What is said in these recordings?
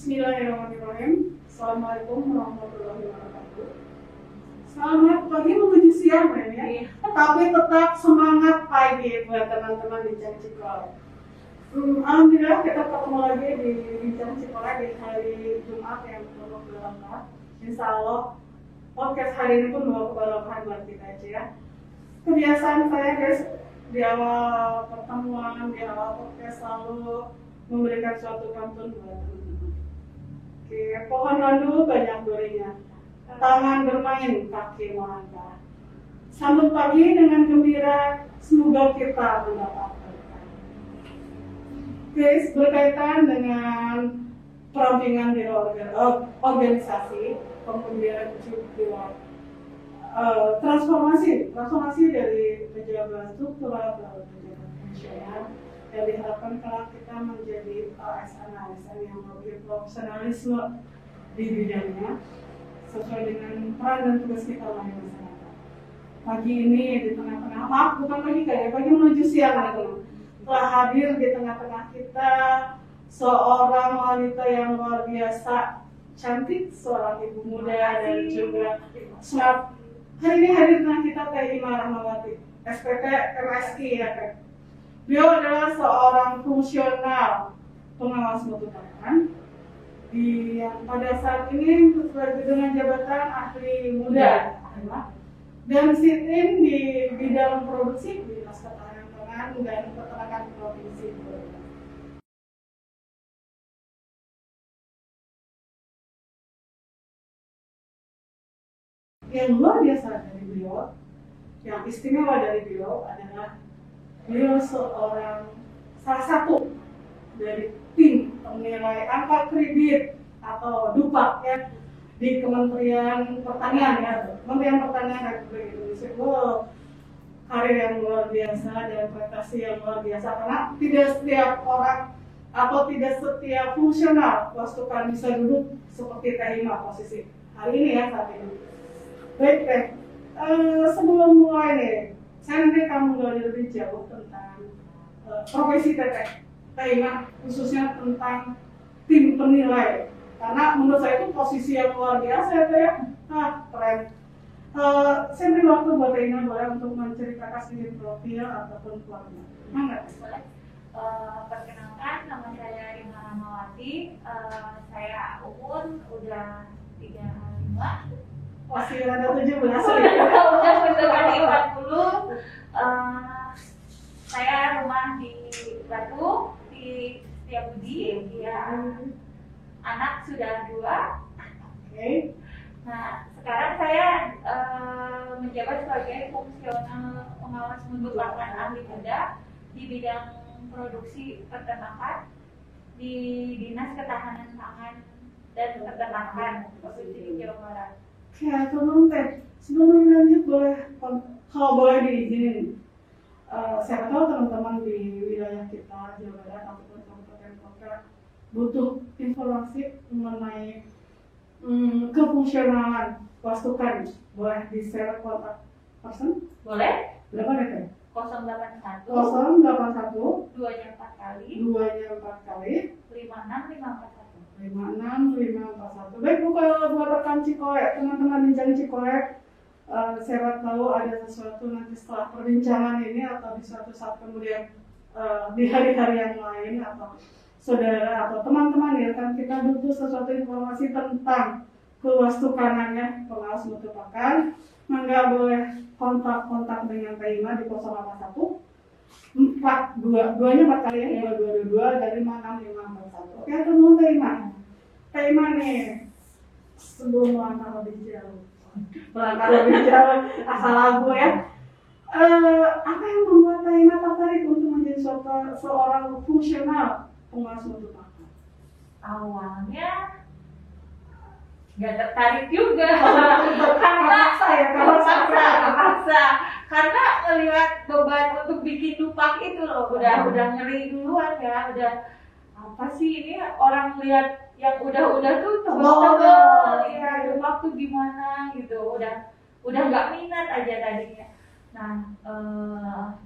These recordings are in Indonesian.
Bismillahirrahmanirrahim. Assalamualaikum warahmatullahi wabarakatuh. Selamat pagi menuju siang ya. Tapi tetap semangat pagi buat teman-teman Bincang Cikolek. Alhamdulillah kita ketemu lagi di Bincang Cikolek di hari Jumat yang penuh berkah. Insya Allah podcast hari ini pun bawa keberkahan buat kita aja ya. Kebiasaan saya guys di awal pertemuan, di awal podcast selalu memberikan suatu pantun buat teman-teman. Oke, pohon randu banyak durinya, tangan bermain, kaki melangkah. Sambut pagi dengan gembira, semoga kita mendapat berkah. Guys, berkaitan dengan perampingan di organisasi, kemudian juga transformasi dari pejabat struktural ke pejabat fungsional yang diharapkan kelak kita menjadi ASN yang memiliki profesionalisme di bidangnya sesuai dengan peran dan tugas kita melayani masyarakat. Pagi ini di tengah-tengah, bukan pagi kayak pagi menuju siang telah hadir di tengah-tengah kita seorang wanita yang luar biasa cantik, seorang ibu muda dan juga smart. Hari ini hadir dengan kita Teh Ima Rahmawati, SPT MSI ya Teh. Beliau adalah seorang fungsional pengawas mutu pangan yang pada saat ini berada dengan jabatan ahli muda dan sit-in di bidang produksi di Dinas Ketahanan Pangan dan Peternakan Provinsi. Yang luar biasa dari beliau, yang istimewa dari beliau adalah beliau salah satu dari tim penilai angka kredit atau DUPAK ya di Kementerian Pertanian ya, Kementerian Pertanian Republik Indonesia. Wow, karir yang luar biasa dan prestasi yang luar biasa karena tidak setiap orang atau tidak setiap fungsional pasukan bisa duduk seperti Teh Ima posisi hari ini ya saat ini. Baik Teh, sebelum mulai nih, saya nanti akan menggali lebih jauh tentang profesi Teh Ima, khususnya tentang tim penilai. Karena menurut saya itu posisi yang luar biasa ya, keren. Saya beri waktu buat Teh Ima boleh untuk menceritakan sedikit profil ataupun keluarga. Mana? Boleh. Perkenalkan, nama saya Rima Rahmawati. Saya umur udah 35. Masih ada 17 ya? Udah mendekati 40. Saya rumah di Batu, di Setiabudi. Ya, anak sudah 2. Oke. Nah, sekarang saya menjabat sebagai fungsional pengawas mutu pangan ahli muda di bidang produksi peternakan di Dinas Ketahanan Pangan dan Peternakan Provinsi Jawa Barat. Ya, tolong Teh, sebelum lanjut kalau boleh diizinin, saya tahu teman-teman di wilayah kita Jawa Barat ataupun kabupaten kota butuh informasi mengenai kefungsionalan pasukan. Boleh di-share kontak person? Boleh? Berapa deh Teh? 081 081 2-nya 4 kali 2-nya 4 kali 56541. 56541. Baik Bu, kalau buat rekan Cikolek, teman-teman Bincang Cikolek, saya tahu ada sesuatu nanti setelah perbincangan ini atau di suatu saat kemudian di hari-hari yang lain atau saudara atau teman-teman ya kan kita butuh sesuatu informasi tentang kewastukanannya pengawas mutu pakan, maka boleh kontak dengan Teh Ima di 081 2-nya 4 kali ya, 2222 dari 56541. Oke, teman Teh Ima. Teh Ima nih, sebelum melangkah lebih jauh, asal lagu ya. Apa yang membuat Teh Ima tertarik untuk menjadi seorang fungsional pengawas mutu pakan? Awalnya nggak tertarik juga karena melihat beban untuk bikin dupak itu loh udah ngeri duluan ya, udah apa sih ini orang lihat yang udah tuh tebel ya dupak tuh gimana gitu, udah nggak minat aja tadinya. Nah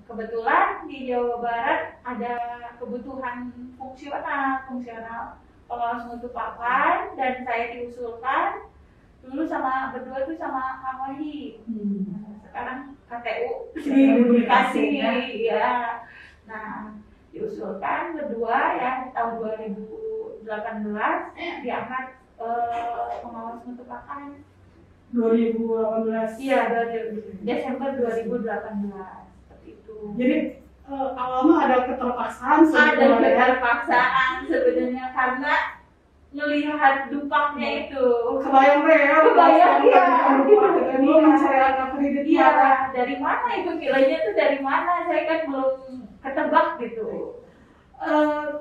kebetulan di Jawa Barat ada kebutuhan fungsional pengawas mutu pakan dan saya diusulkan dulu berdua tuh sama Kang Wahid. Sekarang KTU dikasih ya. Nah, diusulkan berdua ya tahun 2018 diangkat pengawas mutu pakan. 2018. Iya, Desember 2018 seperti itu. Jadi awalnya ada keterpaksaan sebenarnya karena melihat dupaknya itu. Kebayang ya, mencari anak kredit. Iya, dari mana itu nilainya tuh dari mana? Saya kan belum ketebak gitu.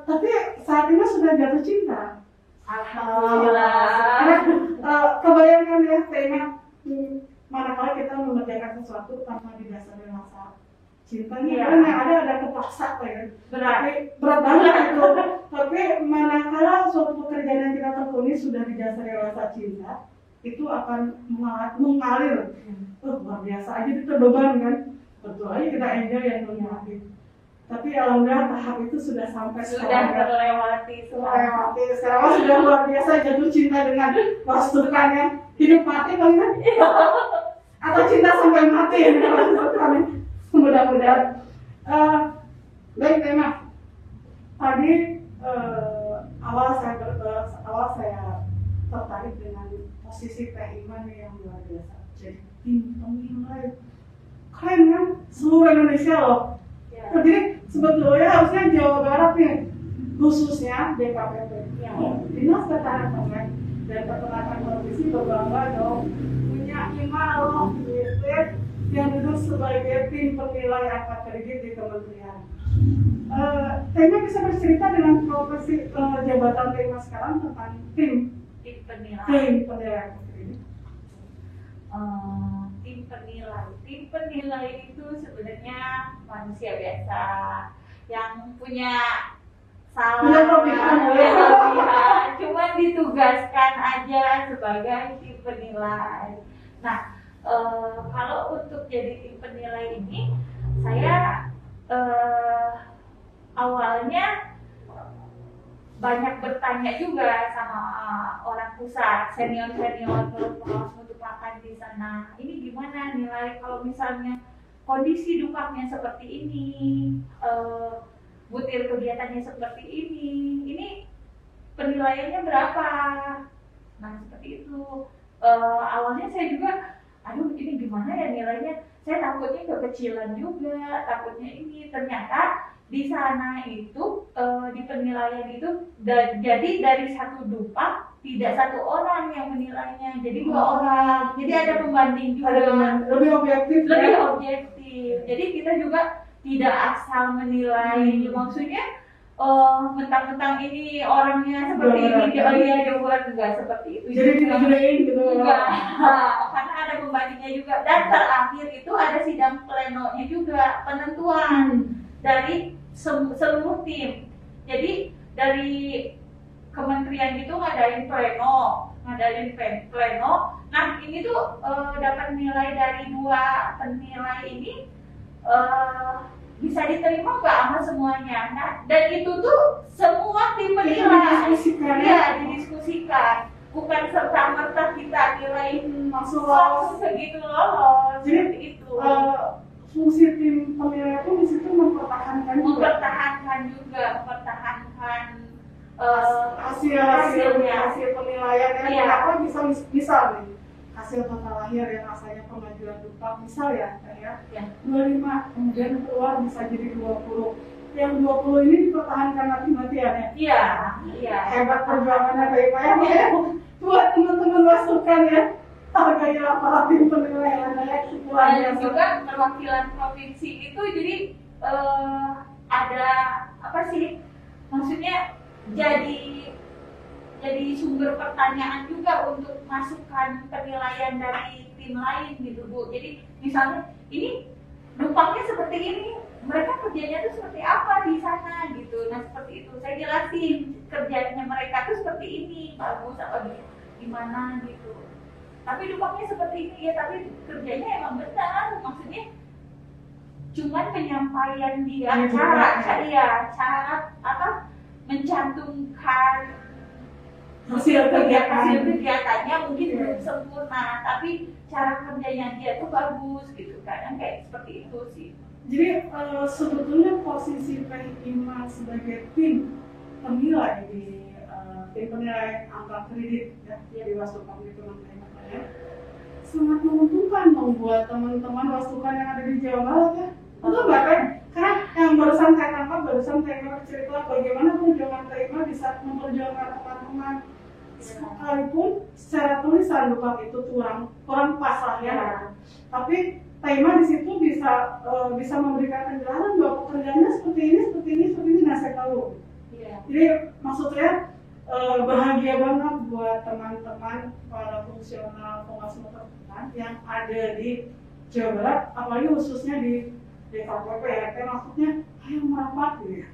Tapi saat ini sudah jatuh cinta. Alhamdulillah. Kebayangkan ya, tema manakala kita mengerjakan sesuatu tanpa didasari rasa cintanya, kan yang ada kepaksa ya. Berat banget itu. Tapi manakala suatu pekerjaan yang kita tekuni sudah didasari rasa cinta, itu akan mengalir. Luar biasa aja, itu beban kan. Betul aja kita enjoy yang menikmati. Tapi alhamdulillah tahap itu sudah sampai terlewati. Sekarang sudah luar biasa jatuh cinta dengan pasukannya. Hidup mati kali kan? Atau cinta sampai mati ya dengan pasukannya. Mudah-mudahan. Baik tema. Tadi awal saya tertarik dengan posisi Teh Iman yang luar biasa. Jadi tim pemilai keren kan? Seluruh Indonesia loh. Jadi sebetulnya harusnya Jawa Barat nih, khususnya DKPP, Dinas Ketahanan Pangan dan Peternakan Provinsi berbangga dong punya IMA loh, gitu, yang duduk sebagai tim penilai angka kredit di kementerian. Tema bisa bercerita dengan profesi jabatan tema sekarang tentang tim penilai kredit. Tim penilai itu sebenarnya manusia biasa yang punya kelebihan, cuma ditugaskan aja sebagai tim penilai. Nah, kalau untuk jadi tim penilai ini, saya awalnya banyak bertanya juga sama orang pusat, senior pengawas mutu pakan di sana. Ini gimana nilai kalau misalnya kondisi dupaknya seperti ini, butir kegiatannya seperti ini penilaiannya berapa? Nah seperti itu. Awalnya saya juga, aduh ini gimana ya nilainya? Saya takutnya kekecilan juga, takutnya ini. Ternyata di sana itu di penilaian itu jadi dari satu dupak tidak satu orang yang menilainya, jadi dua orang. Jadi ada pembanding juga, lebih objektif. Jadi kita juga tidak asal menilai. Maksudnya mentang-mentang ini orangnya seperti ini, Jawa enggak seperti itu. Jadi dibedain gitu. Enggak. Karena ada pembandingnya juga, dan terakhir itu ada sidang plenonya juga, penentuan dari seluruh tim. Jadi dari kementerian itu ngadain pleno. Nah ini tuh dapat nilai dari dua penilai ini bisa diterima nggak sama semuanya. Nah dan itu tuh semua tim penilai didiskusikan. Bukan serta-merta kita nilai langsung segitu lolos. Jadi itu fungsi tim penilai itu di situ mempertahankan hasil penilaian yang apa bisa misal nih hasil total lahir yang asalnya pengajuan dupak misal ya 25 kemudian keluar bisa jadi 20. Yang 20 ini dipertahankan nanti ya. Iya. Hebat perjuangannya Pak ya. Buat teman-teman masukan ya. Hargai laporan tim penilaian dan juga perwakilan provinsi itu jadi ada apa sih? Maksudnya jadi sumber pertanyaan juga untuk masukan penilaian dari tim lain gitu Bu. Jadi misalnya ini dupaknya seperti ini, mereka kerjanya itu seperti apa di sana gitu. Nah seperti itu saya jelasin kerjanya mereka tuh seperti ini, bagus apa gimana gitu. Tapi dupaknya seperti ini ya, tapi kerjanya emang benar. Maksudnya cuman penyampaian dia cara apa mencantumkan hasil kegiatannya mungkin Iya. belum sempurna, tapi cara kerjanya dia tuh bagus gitu kan, kayak seperti itu sih. Jadi sebetulnya posisi Teh Ima sebagai tim penilai di tim penilai angka kredit ya di Wastukan itu namanya sangat menguntungkan membuat teman-teman Wastukan yang ada di Jawa Barat ya. Betul nggak kan? Karena yang barusan saya tangkap, barusan Teh Ima cerita bagaimana perjuangan Teh Ima bisa memperjuangkan teman-teman sekalipun secara tulisan bukan itu kurang pas lah ya. Tapi Teh Ima di situ bisa memberikan penjelasan bahwa pekerjaannya seperti ini. Nah saya tahu. Iya. Jadi maksudnya bahagia banget buat teman-teman para fungsional pengawas motor yang ada di Jawa Barat, apalagi khususnya di DKPP ya. Kayak maksudnya ayo merapat gitu ya.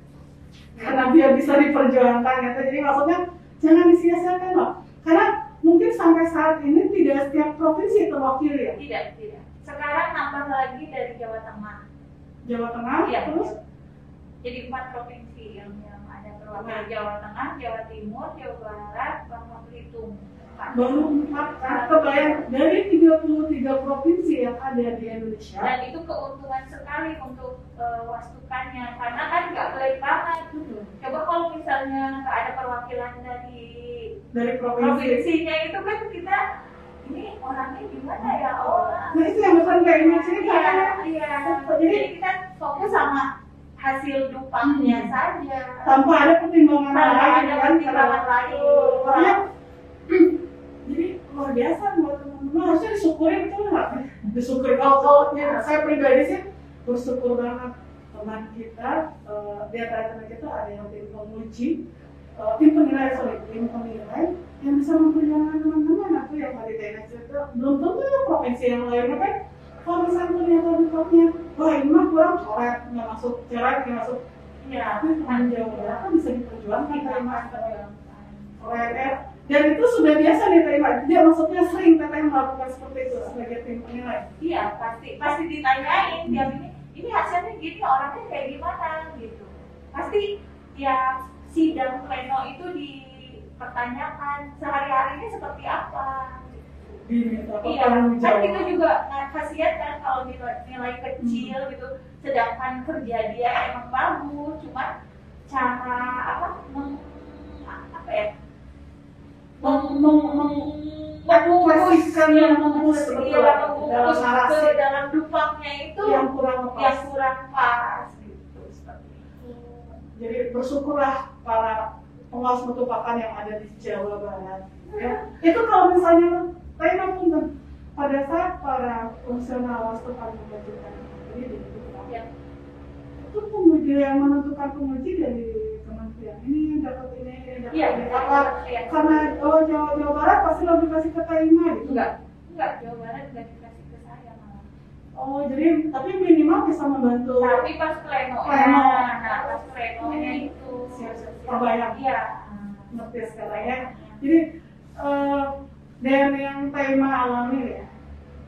Karena biar bisa diperjuangkan gitu. Jadi maksudnya jangan disia-siakan loh. Karena mungkin sampai saat ini tidak setiap provinsi terwakili ya. Tidak. Sekarang nambah lagi dari Jawa Tengah. Jawa Tengah, Iya, terus jadi 4 provinsi yang ada perwakilan. Jawa Tengah, Jawa Timur, Jawa Barat, Bangka Belitung. baru 4 kan kebayang dari 33 provinsi yang ada di Indonesia. Dan itu keuntungan sekali untuk wastukannya, karena kan nggak pelit banget. Coba kalau misalnya nggak ada perwakilan dari Provinsi. provinsinya itu kan kita ini orangnya gimana ya orang. Nah itu yang bukan kayak ini cerita. Iya. Jadi kita fokus sama hasil dupaknya saja. Tanpa ada pertimbangan Tanpa lain. ada kan, pertimbangan karena- lain. Makanya, jadi luar biasa buat teman-teman, harusnya disyukuri betul nggak? Disyukuri. Kalau saya pribadi sih bersyukur banget teman kita, di antara teman kita ada yang tim penguji, tim penilai yang bisa memperjuangkan teman-teman. Aku yang tadi Tena cerita, belum tentu ya provinsi yang lainnya kan. Kalau misalnya ternyata dupaknya, wah ini mah kurang coret, nggak masuk coret, nggak masuk. Iya. Tapi teman Jawa Barat kan bisa diperjuangkan terima ORR. Dan itu sudah biasa diterima. Dia maksudnya sering teteh melakukan seperti itu sebagai tim penilai. Iya, pasti ditanyain tiap ini hasilnya gini, orangnya kayak gimana gitu. Pasti ya sidang pleno itu dipertanyakan sehari-harinya seperti apa. Diminta Iya, pertanggung kan jawab. kita juga nggak kasihan kan kalau nilai kecil gitu, sedangkan kerja dia emang bagus, cuma cara apa Mengekspresikan yang membungkus betul dalam ke narasi dalam dupaknya itu yang kurang pas. pas gitu, seperti itu. Jadi bersyukurlah para pengawas mutu pakan yang ada di Jawa Barat. Ya. Itu kalau misalnya Tena pun pada saat para fungsional wastukan mengajukan ini Ya. itu penguji yang menentukan penguji dari kementerian ini dapat ini dapat Iya, ini apa iya. karena Jawa Barat pasti lebih kasih ke Tena gitu. Enggak, Jawa Barat nggak dikasih ke saya malah. Oh jadi tapi minimal bisa membantu. Tapi pas pleno, Pleno. nah pas plenonya itu Siap-siap. Terbayang. Iya. Ngerti sekarang ya. Jadi dan yang Tena alami ya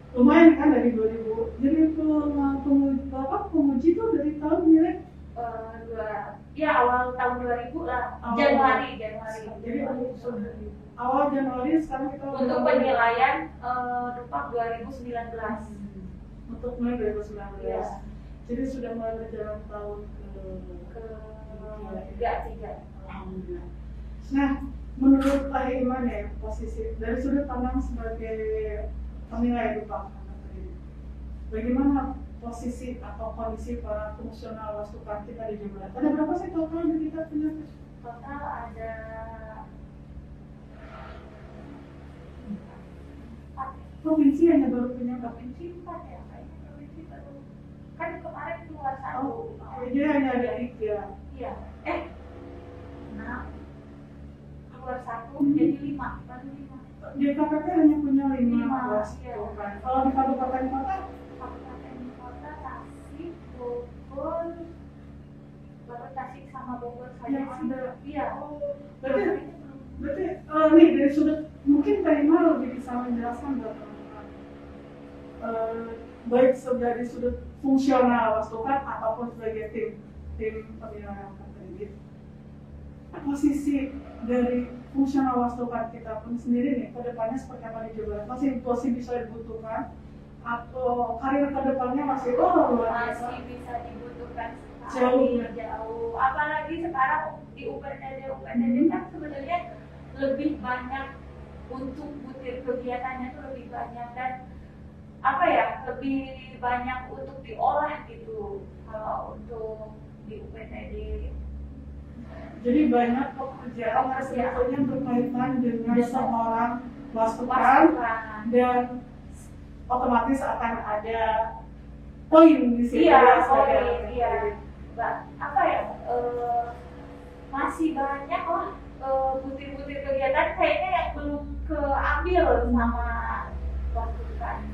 lumayan kan dari 2000. Jadi penguji itu dari tahun mirip Ya awal tahun 2000 lah, Awal. Januari. Jadi awal Januari sekarang kita Untuk penilaian dupak 2019. untuk mulai 2019. Iya. Jadi sudah mulai berjalan tahun Ke tiga. Alhamdulillah. Nah, menurut Teh Iman ya posisi dari sudut pandang sebagai penilai dupak, bagaimana posisi atau kondisi para fungsional wastukan kita di Jawa Barat? Ada berapa sih total yang kita punya? Total ada 4 Provinsi hanya baru punya provinsi 4 ya, kayaknya provinsi baru kan kemarin keluar satu. jadi hanya ada 3. Iya, 6 keluar satu jadi 5, baru 5. Di KPP hanya punya 5 Lima, wastukan. Kalau di kabupaten kota Kabupaten kota Tasik, Bogor, baru Tasik sama Bogor saja yang sih. ada. Iya. Berarti nih dari sudut mungkin Teh Iman lebih bisa menjelaskan buat teman-teman. Baik dari sudut fungsional wastukan ataupun sebagai tim penilaian kredit. Posisi dari fungsional wastukan kita pun sendiri nih, kedepannya seperti apa di Jawa Barat? Masih bisa dibutuhkan? Atau karir kedepannya masih luar biasa? Masih bisa dibutuhkan Jauh. jauh. Apalagi sekarang di UPTD kan sebenarnya lebih banyak untuk butir kegiatannya tuh lebih banyak dan apa ya, lebih banyak untuk diolah gitu kalau untuk di UPTD. Jadi banyak pekerjaan yang sebetulnya berkaitan dengan seorang wastukan dan otomatis akan ada poin di situ. Iya, iya. Apa ya? Masih banyak lah butir-butir kegiatan kayaknya yang belum keambil sama wastukan.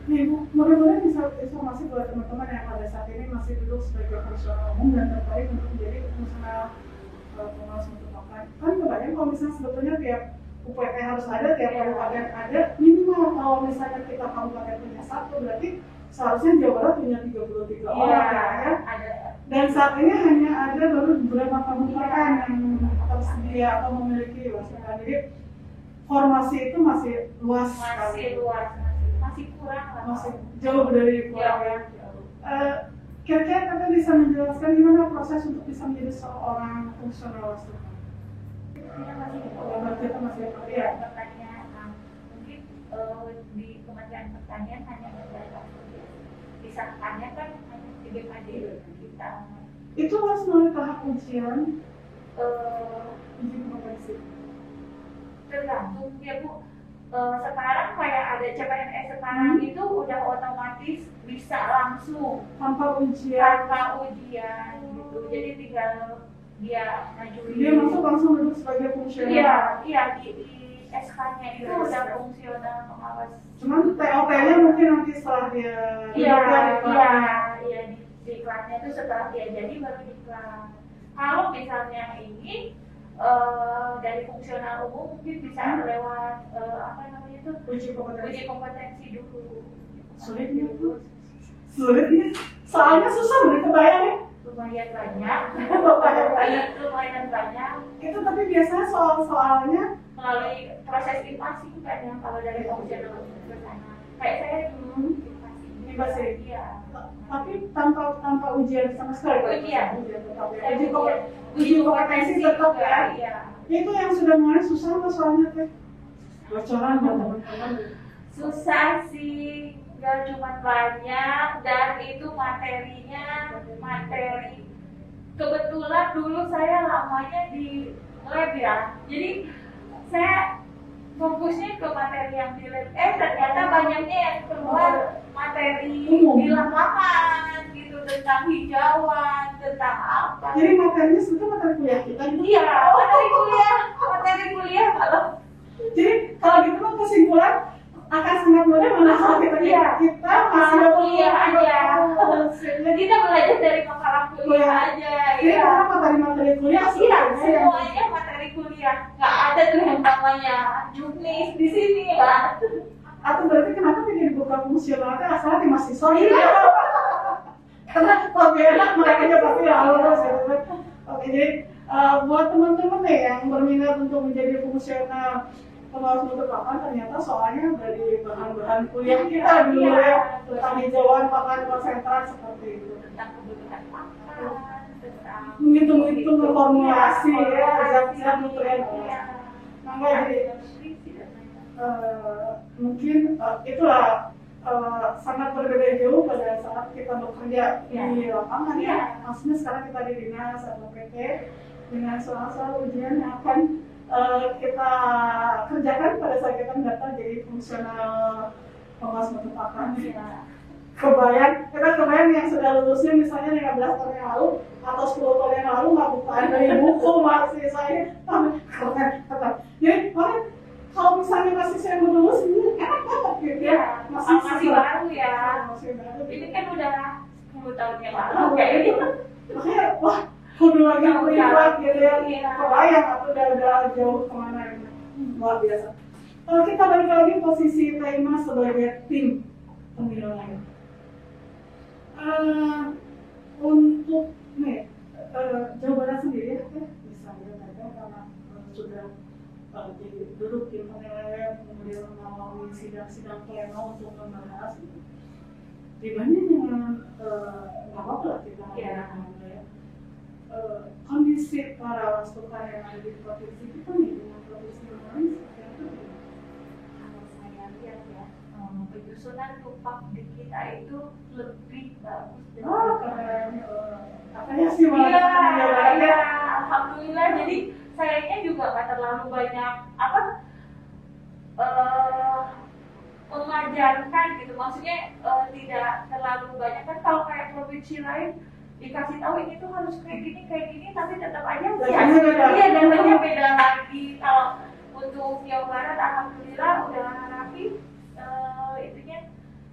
Nih Bu, mudah-mudahan bisa informasi buat teman-teman yang pada saat ini masih duduk sebagai profesional umum dan tertarik untuk menjadi fungsional pengawas mutu pakan. Kan kebanyakan kalau misalnya sebetulnya tiap UPT harus ada, tiap kabupaten ada, minimal kalau misalnya kita kabupaten punya satu, berarti seharusnya Jawa Barat punya 33 orang ya. Dan saat ini hanya ada baru beberapa kabupaten yang tersedia atau memiliki wastukan. Jadi formasi itu masih luas sekali. Masih kurang lah. Masih jauh dari kurang ya. Kira-kira Kakak bisa menjelaskan gimana proses untuk bisa menjadi seorang fungsional wastukan? Kita masih ya. Pertanyaan, mungkin di Kementerian Pertanian hanya ada disahkannya kan hanya di BKD kita. Itu harus melalui tahap ujian uji kompetensi. Tergantung ya Bu. Sekarang kayak ada CPNS sekarang itu udah otomatis bisa langsung tanpa ujian gitu. Jadi tinggal dia ngajuin. Dia masuk langsung duduk sebagai fungsional. Iya di SK-nya itu udah fungsional pengawas. Cuman TOP-nya mungkin nanti setelah dia di iklannya itu setelah dia jadi baru diklat. Kalau misalnya ini dari fungsional umum mungkin bisa lewat apa namanya itu uji kompetensi dulu. Sulit ya, soalnya susah udah kebayang ya. Lumayan banyak. Itu tapi biasanya soalnya melalui proses invasi kan ya kalau dari fungsional umum ke sana. Kayak saya dulu invasi. Iya. Tapi tanpa ujian sama sekali. Uji kompetensi tetap ya. Iya. Itu yang sudah mulai susah nggak soalnya teh? Bocoran buat teman-teman. Susah sih, nggak cuma banyak dan itu materinya materi. Kebetulan dulu saya lamanya di lab ya, jadi saya fokusnya ke materi yang di lab. Ternyata banyaknya yang keluar materi di lapangan gitu, tentang hijauan, tentang apa. Jadi materinya sebetulnya materi kuliah kita gitu? Iya, materi kuliah kalau. Jadi kalau gitu kan kesimpulan akan sangat mudah mana kalau kita masih kuliah aja. Kita belajar dari makalah kuliah aja. Jadi karena materi kuliah semuanya materi kuliah. Nggak ada tuh yang namanya jurnis di sini lah. Atau berarti kenapa tidak dibuka fungsional itu asalnya di mahasiswa gitu? Karena lebih enak mereka pasti lulus gitu kan. Oke, jadi buat teman-teman nih yang berminat untuk menjadi fungsional pengawas mutu pakan, ternyata soalnya dari bahan-bahan kuliah kita dulu ya, tentang hijauan pakan konsentrat seperti itu, tentang kebutuhan pakan, tentang menghitung formulasi ya, zat-zat nutrien. Maka jadi mungkin itulah sangat berbeda jauh pada saat kita bekerja di lapangan ya. Maksudnya sekarang kita di dinas atau PT dengan soal-soal ujian yang akan kita kerjakan pada saat kita mendaftar jadi fungsional pengawas mutu pakan. Kita kebayang yang sudah lulusnya misalnya 15 tahun yang lalu atau 10 tahun yang lalu nggak bukaan dari buku masih saya keren. Jadi kalau misalnya masih saya mau lulus ini enak banget gitu ya. Masih baru ya. Ini kan udah 10 tahun yang lalu kayak gitu. Makanya wah kudu lagi privat gitu ya, kebayang atau udah jauh kemana gitu, luar biasa. Kalau kita balik lagi posisi Taima sebagai tim penilaian, untuk Jawa Barat sendiri ya, misalnya karena sudah jadi duduk tim penilaian, kemudian melalui sidang-sidang pleno untuk membahas dibanding dengan nggak apa-apa lah kita ngomong ya. Kondisi para wastukan yang ada di provinsi kita nih dengan provinsi yang lain seperti apa? Kalau saya lihat ya, penyusunan tupak di kita itu lebih bagus. Keren. Katanya sih Iya, ya. alhamdulillah. Jadi sayangnya juga nggak terlalu banyak mengajarkan gitu. Maksudnya tidak terlalu banyak kan kalau kayak provinsi lain dikasih tahu ini tuh harus kayak gini, tapi tetap aja iya datanya beda lagi. Kalau untuk Jawa Barat alhamdulillah udah rapi itunya.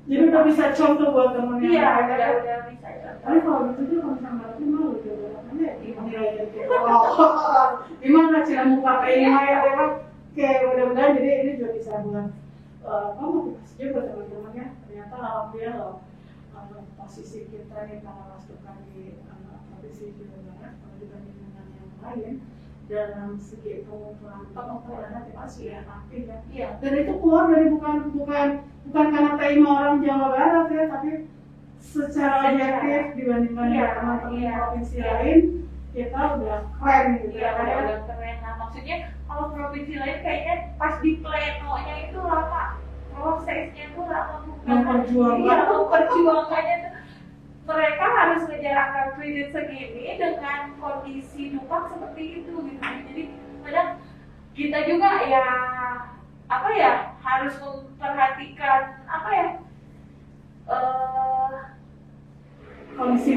Jadi udah bisa contoh buat temen yang iya, lain. udah bisa contoh. Tapi kalau gitu tuh kalau misalnya berarti malu Jawa Barat aja dinilai gitu. Gimana cara muka kayaknya ya kayak mudah-mudahan jadi ini juga bisa buat motivasi juga teman-teman ya. Ternyata alhamdulillah loh posisi kita nih para wastukan di provinsi Jawa Barat kalau dibanding dengan yang lain dalam segi pengumpulan motivasi ya aktif ya. Iya. Dan itu keluar dari bukan karena tema orang Jawa Barat ya, tapi secara objektif dibandingkan dengan teman-teman provinsi lain kita udah keren gitu. Iya, udah keren. Nah, maksudnya kalau provinsi lain kayaknya pas di plenonya itu lama, prosesnya itu lama, perjuangannya tuh mereka harus ngejar angka kredit segini dengan kondisi dupak seperti itu gitu. Jadi kadang kita juga ya harus memperhatikan kondisi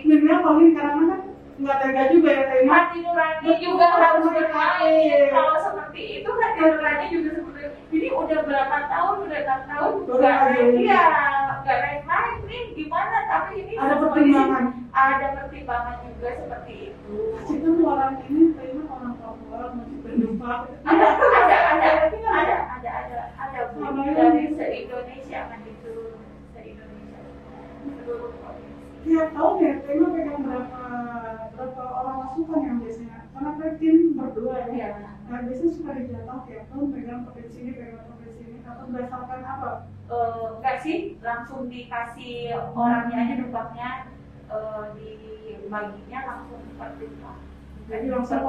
minimal kalau ini karena kan nggak tega juga ya tema hati nurani juga harus bermain. Kalau seperti itu hati nurani juga seperti itu. Jadi udah berapa tahun nggak naik nih gimana, tapi ini ada pertimbangan juga seperti itu. Itu tuh orang ini tema orang Papua masih berdumpak ada dari se-Indonesia kan itu seluruh provinsi. Tiap tahun ya tema pegang berapa orang masukan yang biasanya karena kan tim berdua ya. Nah biasanya suka dijatah tiap tahun pegang provinsi ini atau berdasarkan apa? Enggak sih, langsung dikasih orangnya aja dupaknya dibaginya langsung per dupak. Jadi langsung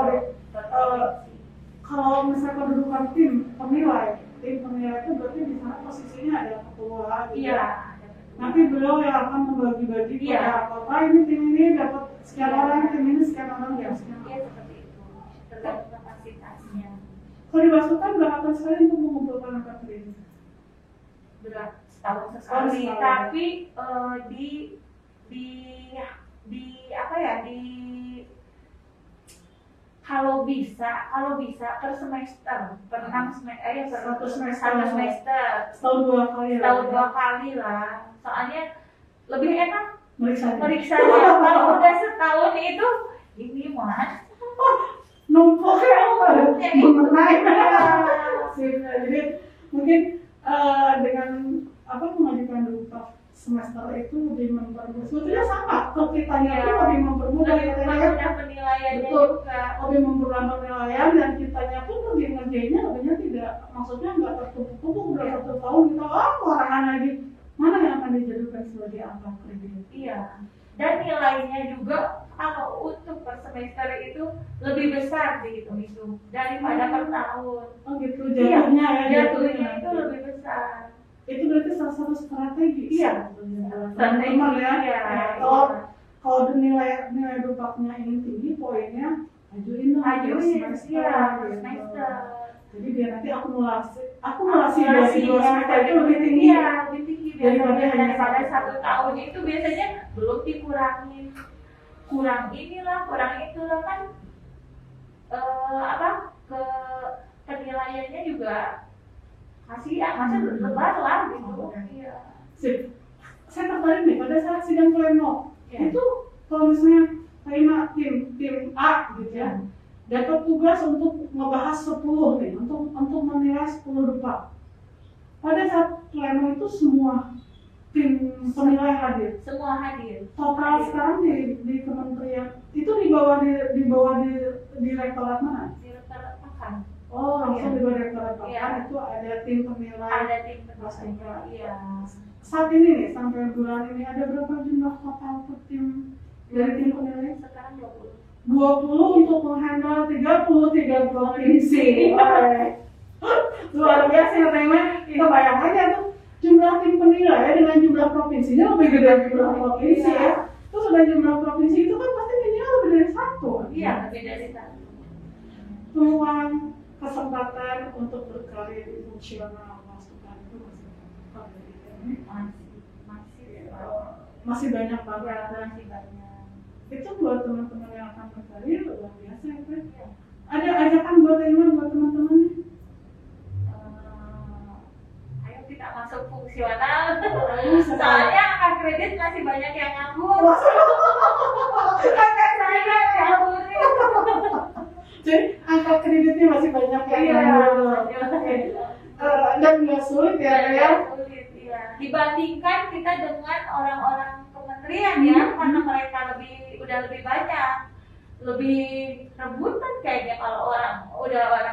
kalau misalnya kedudukan tim penilai itu berarti di sana posisinya ada ketua gitu. Iya. Nanti beliau yang akan membagi-bagi pada kota ini tim ini dapat sekian orang, tim ini sekian orang ya. Iya seperti itu, tergantung kapasitasnya. Kalau dimasukkan berapa kali sekali untuk mengumpulkan angka kredit? Setahun sekali, tapi kalau bisa per semester, per 6 semester, satu semester, setahun 2 kali lah. Soalnya lebih enak meriksanya. Kalau udah setahun itu ini mah numpuknya mengenai. Jadi mungkin dengan mengajukan dupak semester itu lebih mempermudah. Sebetulnya sama, kalau kitanya itu lebih mempermudah penilaiannya juga. Lebih mempermudah penilaian dan kitanya pun lebih ngerjainnya lebihnya tidak, maksudnya nggak tertumpuk-tumpuk udah 1 tahun kita warangan lagi mana yang akan dijadikan sebagai angka kredit. Iya. Dan nilainya juga kalau untuk per semester itu lebih besar dihitung daripada per tahun. Oh gitu, jatuhnya itu lebih besar. Itu berarti salah satu strategi. Iya. Strategi ya. Kalau nilai dupaknya ini tinggi, poinnya ajuin semester. Jadi biar nanti akumulasi dari 2 semester itu lebih tinggi. Iya, lebih tinggi daripada 1 tahun itu biasanya belum dikurangin. Kurang inilah, kurang itulah kan penilaiannya juga kasihan, masa lebar lah gitu. Iya. Saya tertarik nih pada saat sidang pleno. Itu kalau misalnya tim A gitu ya. Dapat tugas untuk ngebahas 10 nih, untuk menilai 10 dupak. Pada saat pleno itu semua tim penilai hadir. Semua hadir. Total sekarang di kementerian itu di bawah di rektorat mana? Direktorat makan. Oh, langsung Iya. di direktorat makan Iya. itu ada tim penilai. Ada tim penilainya. Iya. Saat ini nih sampai bulan ini ada berapa jumlah total per tim dari tim penilai? Sekarang 20. 20 untuk menghandle 33 provinsi. Luar biasa ya teman. Kita bayang aja tuh jumlah tim penilai ya, dengan jumlah provinsinya lebih gede dari jumlah provinsi ya. Terus dengan jumlah provinsi itu kan pasti minimal lebih dari satu. Iya, lebih dari satu. Peluang kesempatan untuk berkarir di fungsional masukan itu masih banyak banget. Masih banyak. Itu buat teman-teman yang akan berkarir luar biasa ya kan? Ada ajakan buat teman-teman? Ayo kita masuk fungsional. Soalnya angka kredit masih banyak yang nganggur. Kakak saya nganggur. Jadi angka kreditnya masih banyak yang nganggur. Dan nggak sulit ya? Sulit, ya. Dibandingkan kita dengan orang-orang kementerian ya, karena mereka udah lebih banyak, lebih rebutan kayaknya kalau orang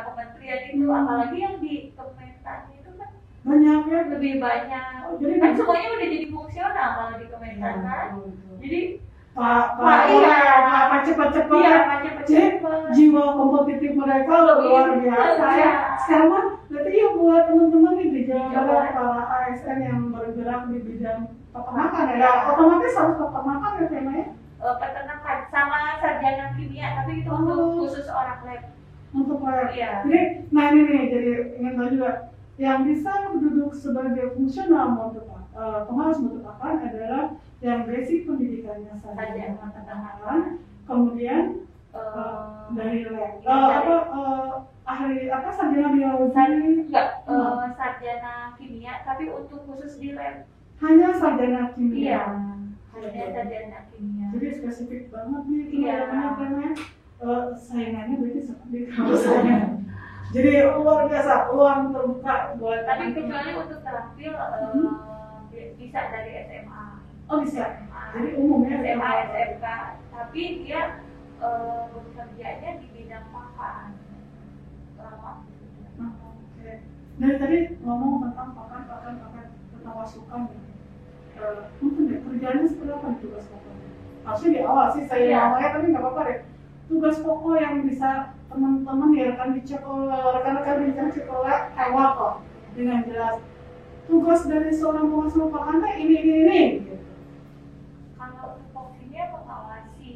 kementerian itu, apalagi yang di Kementan itu kan Banyak ya? lebih banyak. Jadi Kan semuanya udah jadi fungsional kalau di Kementan kan. Jadi Pak cepat-cepat iya, ya. cepet-cepet. Jiwa kompetitif mereka luar biasa ya. Sekarang berarti ya buat teman-teman nih di Jawa para ASN yang bergerak di bidang peternakan ya, otomatis harus peternakan ya temanya Peternakan sama sarjana kimia, tapi itu untuk khusus orang lab. untuk lab. Iya. Jadi, nah ini nih, jadi ingin tahu juga yang bisa duduk sebagai fungsional pengawas mutu pakan adalah yang basic pendidikannya saja peternakan, kemudian dari lab, ahli sarjana biologi, Enggak, sarjana kimia, tapi untuk khusus di lab. hanya sarjana kimia. Iya. Hanya sarjana kimia. Jadi spesifik banget nih Iya. teman-teman. Saingannya berarti seperti itu saya. Jadi luar biasa, peluang terbuka buat. Tapi kecuali untuk terampil bisa dari SMA. Oh bisa. Jadi umumnya SMA, SMK, tapi dia bekerjanya di bidang pakan. Lama. Oke. Dari tadi ngomong tentang pakan tentang masukan. Mungkin deh kerjanya seperti apa nih tugas pokoknya? Harusnya di awal sih saya ngomongnya, tapi nggak apa-apa deh. Tugas pokok yang bisa teman-teman ya rekan-rekan dicek oleh awal kok dengan jelas. Tugas dari seorang pengawas pakan ini gitu. Kalau tupoksinya mengawasi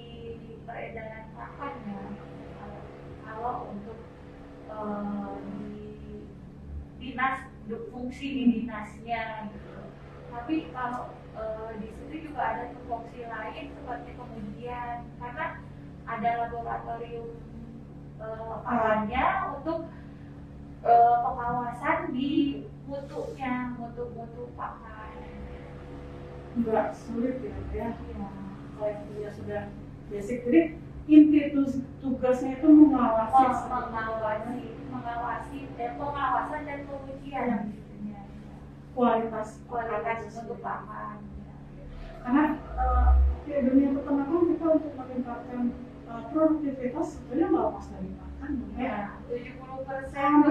peredaran pakan ya. Kalau untuk di dinas, fungsi di dinasnya gitu. Tapi kalau di situ juga ada tupoksi lain seperti kemudian karena ada laboratorium pakannya untuk pengawasan di mutu pakan. Nggak sulit ya. Kalau itu sudah basic. Jadi inti tugasnya itu mengawasi dan pengawasan dan pengujian kualitas untuk pakan. Karena dunia peternakan kita untuk meningkatkan produktivitas sebenarnya nggak lepas dari pakan ya. 70%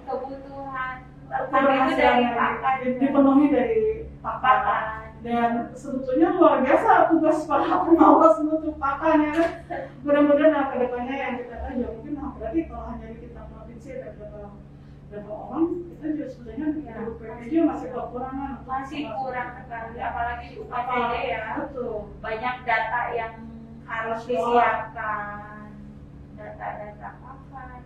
kebutuhan itu dari pakan, dipenuhi dari pakan. Dan sebetulnya luar biasa tugas para pengawas mutu pakan ya kan. Mudah-mudahan ke depannya yang kita tahu mungkin berarti kalau hanya di kita provinsi ada berapa orang, kita juga sebetulnya di PPJ masih kekurangan. Masih kurang sekali, apalagi di UPTD ya. Betul. Banyak data yang harus disiapkan, data pakan.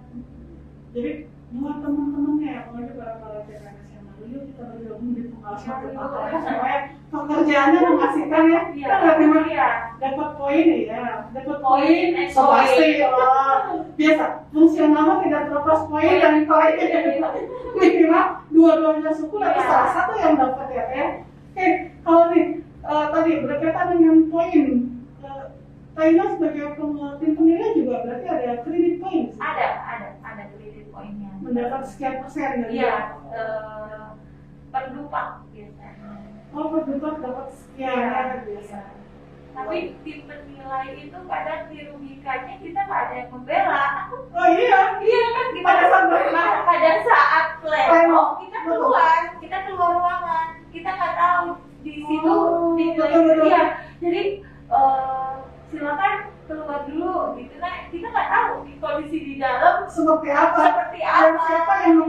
Jadi buat teman-temannya ya, apalagi para PNS yang baru, yuk kita bergabung di pengawas mutu pakan. Supaya pekerjaannya mengasihkan ya. Kita nggak cuma dapat poin ya, dapat poin, so pasti biasa. Fungsional tidak terlepas poin dan poin. Minimal dua-duanya syukur atau salah satu yang dapat ya. Oke, kalau nih tadi berkaitan dengan poin, Taina sebagai tim penilai juga berarti ada kredit poin. Ada kredit poinnya. Mendapat sekian persen dari per dupak biasanya. Oh, per dupak dapat sekian biasa. Tapi tim penilai itu kadang dirugikannya kita nggak ada yang membela. Oh iya. Iya kan kita pada saat pleno kita keluar ruangan, kita nggak tahu di situ dinilai dia. Jadi silakan keluar dulu gitu kan, kita nggak tahu di kondisi di dalam seperti apa dan siapa yang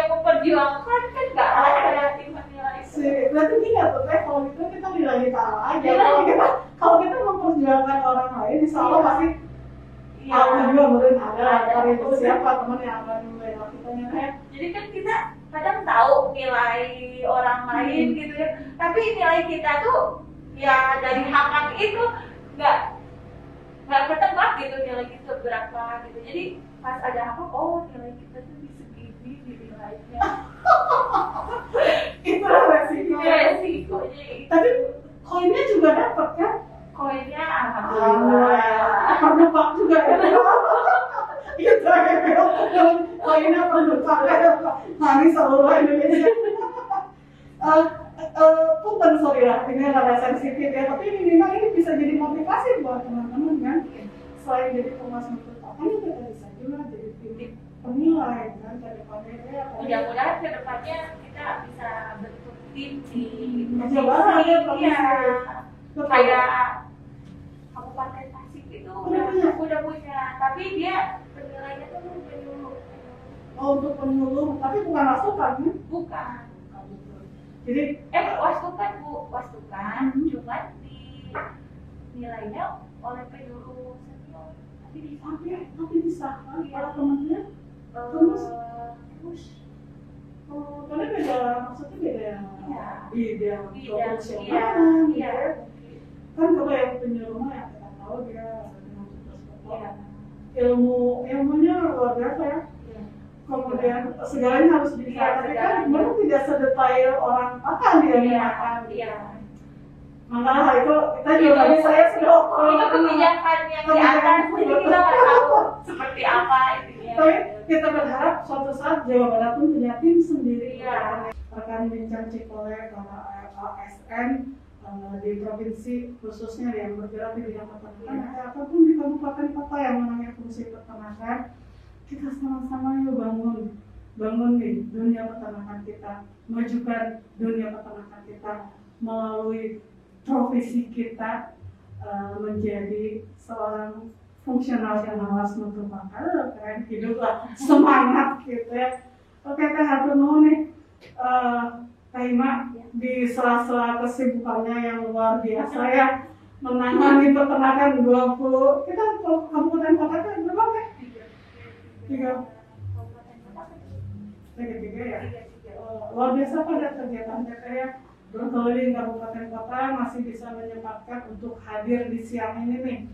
memperjuangkan kan nggak ada tim penilai. Berarti gini tuh kalau itu kita nilai kalah aja. Kalau kita memperjuangkan orang lain, insya Allah pasti Allah juga mungkin ada itu siapa teman yang akan membela kita ya. Jadi kan kita kadang tahu nilai orang lain gitu ya, tapi nilai kita tuh ya dari hak itu nggak ketebak gitu nilai kita berapa gitu. Jadi pas ada apa, oh nilai kita tuh di segini dinilainya. Itulah resikonya. Tapi koinnya juga dapat kan? Koinnya alhamdulillah. Perdepak juga ya. Itu koinnya perdepak ya. Mari seluruh Indonesia. Punten sorry lah, ini rada sensitif ya. Tapi minimal ini bisa jadi motivasi buat teman-teman kan. Selain jadi pengawas berpapan, kita bisa juga jadi tim penilai kan. Mudah-mudahan kedepannya kita bisa bentuk tim di kayak Kabupaten Tasik itu udah punya, tapi dia penilainya tuh penyuluh. Oh, untuk penyuluh, tapi bukan masukan kan? Bukan. Jadi wastukan cuman di nilainya oleh penyuluh senior. Tapi bisa kan para temannya terus karena beda, maksudnya beda bidang profesional kan. Kalau yang penyuluh yang kita tahu dia ilmunya luar biasa ya. Kemudian segalanya harus bisa, tapi kan memang tidak sedetail orang makan dia makan. Makanya itu kita juga saya sudah itu kebijakan yang di atas, jadi kita nggak tahu seperti apa intinya. Tapi kita berharap suatu saat Jawa Barat pun punya tim sendiri. Rekan Bincang Cikole karena ASN di provinsi khususnya yang bergerak di bidang peternakan ataupun di kabupaten kota yang menangani fungsi peternakan, kita sama-sama yuk bangun nih dunia peternakan kita, majukan dunia peternakan kita melalui profesi kita menjadi seorang fungsional pengawas mutu pakan. Keren, hiduplah semangat gitu ya. Oke, Teh hatur nuhun nih Kak Ima di sela-sela kesibukannya yang luar biasa ya menangani peternakan 20 kita kabupaten kota kan berapa Teh? 3 ya. Luar biasa pada kegiatan Teteh ya, berkeliling kabupaten kota, masih bisa menyempatkan untuk hadir di siang ini nih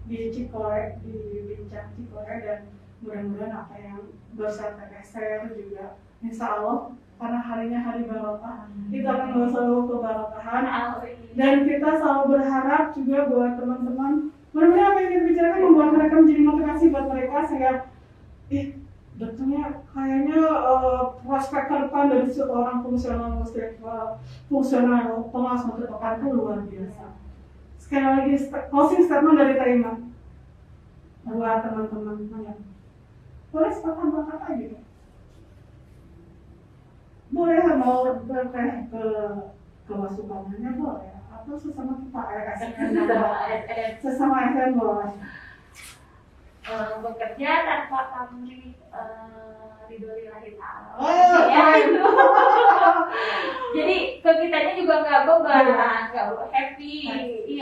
di Cikole, di Bincang Cikole, dan mudah-mudahan apa yang bisa Teteh share juga insya Allah karena harinya hari barokah, kita akan selalu kebarokahan, dan kita selalu berharap juga buat teman-teman mudah-mudahan apa yang kita bicarakan membuat mereka menjadi motivasi buat mereka sehingga betulnya kayaknya prospek ke depan dari seorang fungsional pengawas mutu pakan itu luar biasa. Sekali lagi closing statement dari Kak Ima buat teman-teman. Boleh sepatah kata gitu. Boleh mau berteh ke kewasukannya boleh, atau sesama kita sesama ASN boleh. Bekerja tanpa pamrih ridholillahi ta'ala. Jadi ke kitanya juga nggak beban, nggak happy.